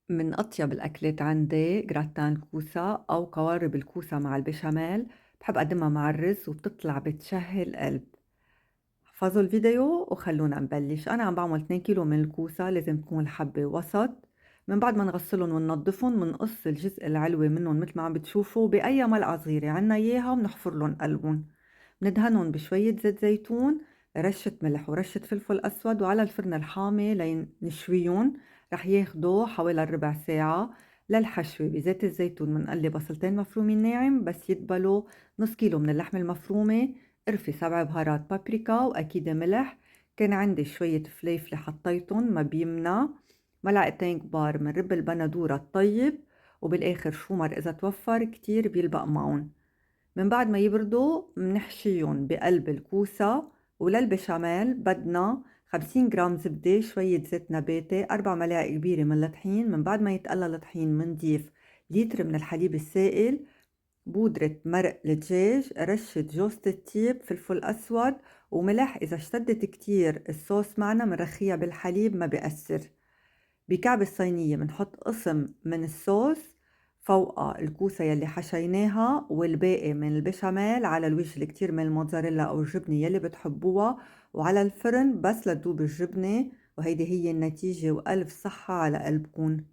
من أطيب الأكلات عندي جراتان الكوسة أو قوارب الكوسة مع البشاميل. بحب أقدمها مع الرز وبتطلع بتشهي القلب. احفظوا الفيديو وخلونا نبلش. أنا عم بعمل 2 كيلو من الكوسة، لازم تكون الحبة وسط. من بعد ما نغسلهم وننضفهم منقص الجزء العلوي منهم مثل ما عم بتشوفوا بأي ملعقة صغيرة عنا إياها وبنحفر لهم قلبهم. بندهنهم بشوية زيت زيتون، رشة ملح ورشة فلفل أسود، وعلى الفرن الحامي لين نشويهم. رح ياخدوا حوالي ربع ساعة. للحشوة بزيت الزيتون منقلي بصلتين مفرومين ناعم بس يدبلوا، نص كيلو من اللحمة المفرومة، قرفة، 7 بهارات، بابريكا، وأكيد ملح. كان عندي شوية فليفلة حطيتن ما بيمنع، ملعقتين كبار من رب البندورة الطيب، وبالآخر شومر إذا توفر كتير بيلبق معهم. من بعد ما يبردوا منحشيهم بقلب الكوسة. وللبشاميل بدنا 50 جرام زبدة، شوية زيت نباتي، 4 ملاعق كبيرة من الطحين. من بعد ما يتقلى الطحين منضيف لتر من الحليب السائل، بودرة مرق الدجاج، رشة جوزة الطيب، فلفل أسود، وملح. إذا اشتدت كتير الصوص معنا منرخيها بالحليب ما بيأثر. بكعب الصينية منحط قسم من الصوص فوق الكوسة يلي حشيناها، والباقي من البشاميل على الوجه الكتير من الموتزاريلا أو الجبنة يلي بتحبوها، وعلى الفرن بس لتدوب الجبنة. وهيدي هي النتيجة، وألف صحة على قلبكن.